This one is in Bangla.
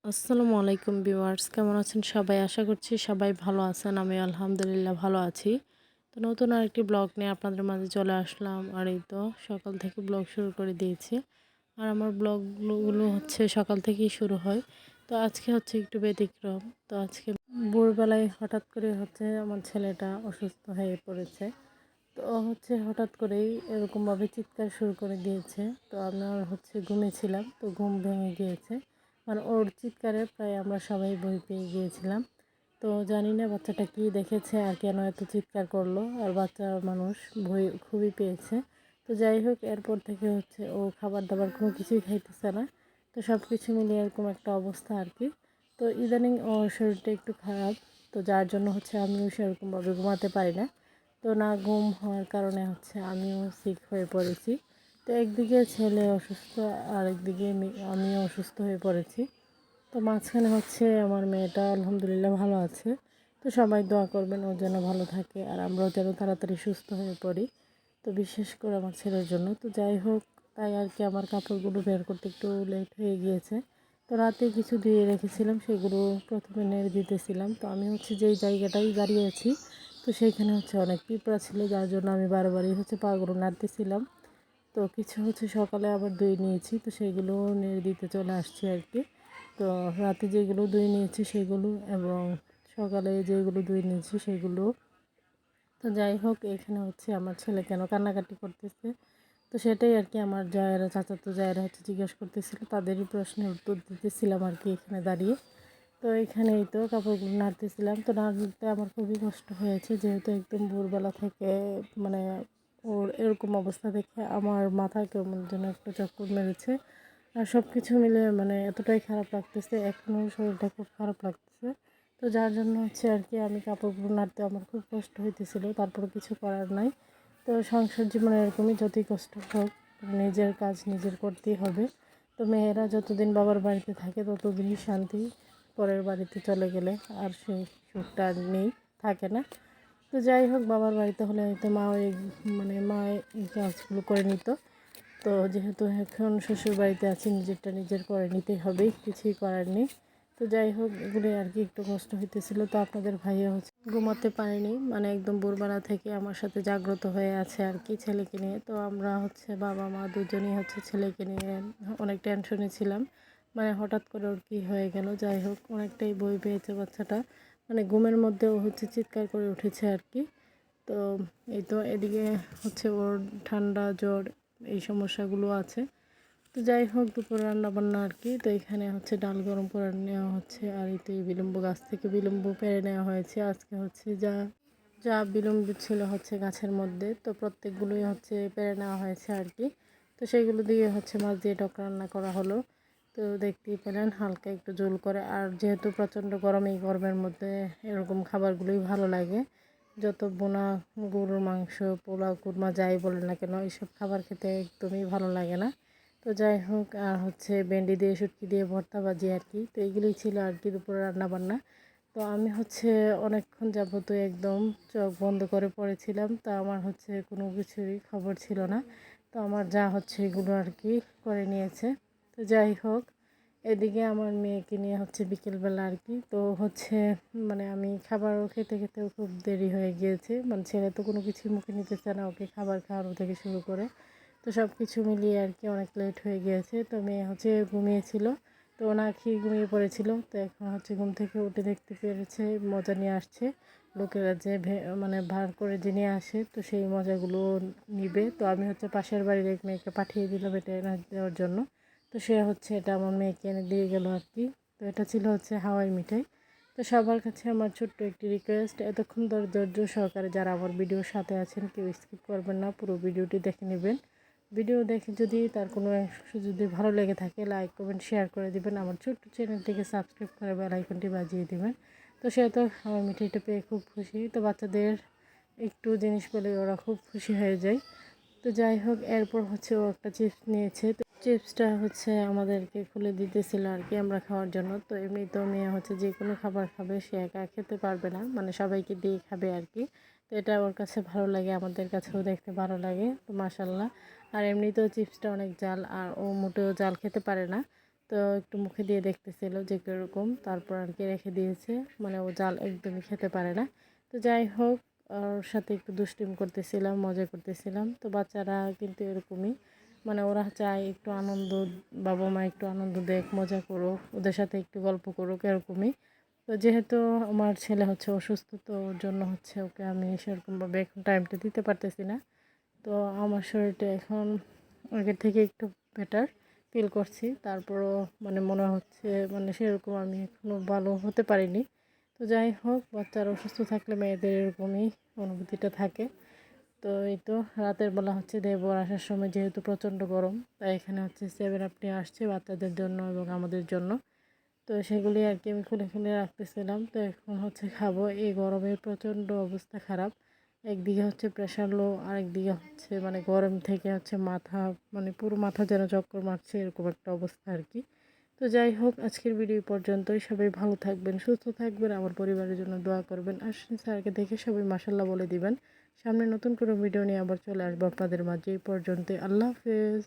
আসসালামু আলাইকুম ভিউয়ার্স, কেমন আছেন সবাই? আশা করছি সবাই ভালো আছেন। আমি আলহামদুলিল্লাহ ভালো আছি। তো নতুন আরেকটি ব্লগ নিয়ে আপনাদের মাঝে চলে আসলাম। আর এই তো সকাল থেকে ব্লগ শুরু করে দিয়েছি। আর আমার ব্লগগুলো হচ্ছে সকাল থেকেই শুরু হয়। তো আজকে হচ্ছে একটু ব্যতিক্রম। তো আজকে ভোরবেলায় হঠাৎ করে হচ্ছে আমার ছেলেটা অসুস্থ হয়ে পড়েছে। তো ও হচ্ছে হঠাৎ করেই এরকমভাবে চিৎকার শুরু করে দিয়েছে। তো আমার হচ্ছে ঘুমিয়েছিলাম, তো ঘুম ভেঙে গিয়েছে। মানে ওর চিৎকারে প্রায় আমরা সবাই ভয় পেয়ে গিয়েছিলাম। তো জানি না বাচ্চাটা কি দেখেছে আর কেন এত চিৎকার করলো, আর বাচ্চা মানুষ ভয় খুবই পেয়েছে। তো যাই হোক, এরপর থেকে হচ্ছে ও খাবার দাবার কোনো কিছুই খাইতেছে না। তো সব কিছু মিলিয়ে এরকম একটা অবস্থা আর কি। তো ইদানিং ওর শরীরটা একটু খারাপ, তো যার জন্য হচ্ছে আমিও সেরকমভাবে ঘুমাতে পারি না। তো না ঘুম হওয়ার কারণে হচ্ছে আমিও সিক হয়ে পড়েছি। তো একদিকে ছেলে অসুস্থ, আর একদিকে আমিও অসুস্থ হয়ে পড়েছি। তো মাঝখানে হচ্ছে আমার মেয়েটা আলহামদুলিল্লাহ ভালো আছে। তো সবাই দোয়া করবেন ও যেন ভালো থাকে, আর আমরাও যেন তাড়াতাড়ি সুস্থ হয়ে পড়ি। তো বিশেষ করে আমার ছেলের জন্য। তো যাই হোক, তাই আর কি আমার কাপড়গুলো বের করতে একটু লেট হয়ে গিয়েছে। তো রাতে কিছু ধুয়ে রেখেছিলাম, সেগুলো প্রথমে নেড়ে দিতেছিলাম। তো আমি হচ্ছে যেই জায়গাটায় দাঁড়িয়ে আছি, তো সেইখানে হচ্ছে অনেক পিঁপড়া ছিল, যার জন্য আমি বারবারই হচ্ছে পাগুলো নাড়তেছিলাম। তো কিছু হচ্ছে সকালে আবার ধুয়ে নিয়েছি, তো সেগুলো নেড়ে দিতে চলে আসছি আর কি। তো রাতে যেগুলো ধুয়ে নিয়েছি সেগুলো, এবং সকালে যেগুলো ধুয়ে নিয়েছি সেগুলো। তো যাই হোক, এখানে হচ্ছে আমার ছেলে কেন কান্নাকাটি করতেছে, তো সেটাই আর কি আমার জায়েরা, চাচাতো জায়েরা হচ্ছে জিজ্ঞেস করতেছিল, তাদেরই প্রশ্নের উত্তর দিতেছিলাম আর কি এখানে দাঁড়িয়ে। তো এখানেই তো কাপড়গুলো নাড়তেছিলাম। তো নাড়তে আমার খুবই কষ্ট হয়েছে, যেহেতু একদম ভোরবেলা থেকে মানে ওর এরকম অবস্থা দেখে আমার মাথা কেমন যেন একটা চক্কর মেরেছে। আর সব কিছু মিলে মানে এতটাই খারাপ লাগতেছে, এখনও শরীরটা খুব খারাপ লাগতেছে। তো যার জন্য হচ্ছে আর কি আমি কাপড়গুলো নাড়তে আমার খুব কষ্ট হইতেছিল, তারপরে কিছু করার নাই। তো সংসার জীবনে এরকমই, যতই কষ্ট হোক নিজের কাজ নিজের করতেই হবে। তো মেয়েরা যতদিন বাবার বাড়িতে থাকে ততদিনই শান্তি, পরের বাড়িতে চলে গেলে আর সেই সুখটা আর নেই, থাকে না। তো যাই হোক, বাবার বাড়িতে হলে হয়তো মা মা এই কাজগুলো করে নিত। তো যেহেতু এখন শ্বশুর বাড়িতে আছি, নিজেরটা নিজের করে নিতেই হবে, কিছুই করার নেই। তো যাই হোক, এগুলোই আর কি একটু কষ্ট হইতেছিল। তো আপনাদের ভাইয়া হচ্ছে ঘুমাতে পারেনি, মানে একদম ভোরবেলা থেকে আমার সাথে জাগ্রত হয়ে আছে আর কি ছেলেকে নিয়ে। তো আমরা হচ্ছে বাবা মা দুজনেই হচ্ছে ছেলেকে নিয়ে অনেক টেনশনে ছিলাম। মানে হঠাৎ করে ওর কী হয়ে গেল, যাই হোক অনেকটাই ভয় পেয়েছে বাচ্চাটা। মানে ঘুমের মধ্যেও হচ্ছে চিৎকার করে উঠেছে আর কি। তো এই তো এদিকে হচ্ছে ওর ঠান্ডা জ্বর এই সমস্যাগুলো আছে। তো যাই হোক, দুপুরে রান্নাবান্না আর কি। তো এখানে হচ্ছে ডাল গরম করে নেওয়া হচ্ছে, আর এই তো এই বিলম্ব গাছ থেকে বিলম্ব পেড়ে নেওয়া হয়েছে আজকে। হচ্ছে যা যা বিলম্ব ছিল হচ্ছে গাছের মধ্যে, তো প্রত্যেকগুলোই হচ্ছে পেড়ে নেওয়া হয়েছে আর কি। তো সেগুলো দিয়ে হচ্ছে মাছ দিয়ে টক রান্না করা হলো। তো দেখতেই পেলেন হালকা একটু ঝোল করে, আর যেহেতু প্রচণ্ড গরম, এই গরমের মধ্যে এরকম খাবারগুলোই ভালো লাগে। যত বোনা গরুর মাংস, পোলাও, কুরমা যাই বলেন না কেন, এইসব খাবার খেতে একদমই ভালো লাগে না। তো যাই হোক, আর হচ্ছে ভেন্ডি দিয়ে শুটকি দিয়ে ভর্তা ভাজি আর কি। তো এইগুলোই ছিল আর কি দুপুরে রান্নাবান্না। তো আমি হচ্ছে অনেকক্ষণ যাবত একদম চোখ বন্ধ করে পড়েছিলাম, তো আমার হচ্ছে কোনো কিছুরই খবর ছিল না। তো আমার যা হচ্ছে এগুলো আর কি করে নিয়েছে। তো যাই হোক, এদিকে আমার মেয়েকে নিয়ে হচ্ছে বিকেলবেলা আর কি। তো হচ্ছে মানে আমি খাবারও খেতে খেতেও খুব দেরি হয়ে গিয়েছে, মানে ছেলে তো কোনো কিছুই মুখে নিতে চায় না, ওকে খাবার খাওয়ানো থেকে শুরু করে। তো সব কিছু মিলিয়ে আর কি অনেক লেট হয়ে গিয়েছে। তো মেয়ে হচ্ছে ঘুমিয়েছিল, তো না খেয়ে ঘুমিয়ে পড়েছিল। তো এখন হচ্ছে ঘুম থেকে উঠে দেখতে পেরেছে মজা নিয়ে আসছে লোকেরা, যে মানে ভার করে যে নিয়ে আসে, তো সেই মজাগুলো নিবে। তো আমি হচ্ছে পাশের বাড়ির এক মেয়েকে পাঠিয়ে দিলাম এটা এনে দেওয়ার জন্য। তো সে হচ্ছে এটা আমার মেয়েকে এনে দিয়ে গেল আর কি। তো এটা ছিল হচ্ছে হাওয়াই মিঠাই। তো সবার কাছে আমার ছোট্ট একটি রিকোয়েস্ট, এতক্ষণ ধৈর্য সহকারে যারা আমার ভিডিওর সাথে আছেন কেউ স্কিপ করবেন না, পুরো ভিডিওটি দেখে নেবেন। ভিডিও দেখে যদি তার কোনো অংশ যদি ভালো লেগে থাকে, লাইক কমেন্ট শেয়ার করে দিবেন, আমার ছোট্ট চ্যানেলটিকে সাবস্ক্রাইব করে বেল আইকনটি বাজিয়ে দিবেন। তো সে তো আমার মিঠাইটা পেয়ে খুব খুশি। তো বাচ্চাদের একটু জিনিস পেলে ওরা খুব খুশি হয়ে যায়। তো যাই হোক, এরপর হচ্ছে ও একটা চিপস নিয়েছে। তো চিপসটা হচ্ছে আমাদেরকে খুলে দিতেছিল আর কি আমরা খাওয়ার জন্য। তো এমনি তো মেয়ে হচ্ছে যে কোনো খাবার খাবে, সে একা খেতে পারবে না, মানে সবাইকে দিয়ে খাবে আর কি। তো এটা ওর কাছে ভালো লাগে, আমাদের কাছেও দেখতে ভালো লাগে। তো মাশাল্লাহ। আর এমনিতেও চিপসটা অনেক জাল, আর ও মোটেও জাল খেতে পারে না। তো একটু মুখে দিয়ে দেখতেছিল যে কীরকম, তারপর আর কি রেখে দিয়েছে। মানে ও জাল একদমই খেতে পারে না। তো যাই হোক, ওর সাথে একটু দুষ্টিম করতেছিলাম, মজা করতেছিলাম। তো বাচ্চারা কিন্তু এরকমই, মানে ওরা চায় একটু আনন্দ, বাবা মা একটু আনন্দ দেখ, মজা করুক, ওদের সাথে একটু গল্প করুক, এরকমই। তো যেহেতু আমার ছেলে হচ্ছে অসুস্থ, তো ওর জন্য হচ্ছে ওকে আমি সেরকমভাবে এখন টাইমটা দিতে পারতেছি না। তো আমার শরীরটা এখন আগের থেকে একটু বেটার ফিল করছি। তারপরও মানে মনে হচ্ছে মানে সেরকম আমি এখনও ভালো হতে পারিনি। তো যাই হোক, বাচ্চারা অসুস্থ থাকলে মেয়েদের এরকমই অনুভূতিটা থাকে। তো এই তো রাতের বেলা হচ্ছে দেবর আসার সময় যেহেতু প্রচণ্ড গরম, তাই এখানে হচ্ছে 7 আপ নিয়ে আসছে বাচ্চাদের জন্য এবং আমাদের জন্য। তো সেগুলি আর কি আমি খুলে খুলে রাখতেছিলাম। তো এখন হচ্ছে খাবো। এই গরমে প্রচণ্ড অবস্থা খারাপ। একদিকে হচ্ছে প্রেশার লো, আরেকদিকে হচ্ছে মানে গরম থেকে হচ্ছে মাথা, মানে পুরো মাথা যেন চক্কর মারছে, এরকম একটা অবস্থা আর কি। তো যাই হোক, আজকের ভিডিও পর্যন্তই। সবাই ভালো থাকবেন, সুস্থ থাকবেন, আমার পরিবারের জন্য দোয়া করবেন। আশ্বিন স্যারকে দেখে সবাই মাশাল্লাহ বলে দিবেন। সামনে নতুন কোনো ভিডিও নিয়ে আবার চলে আসবো আপনাদের মাঝে। এই পর্যন্ত আল্লাহ হাফেজ।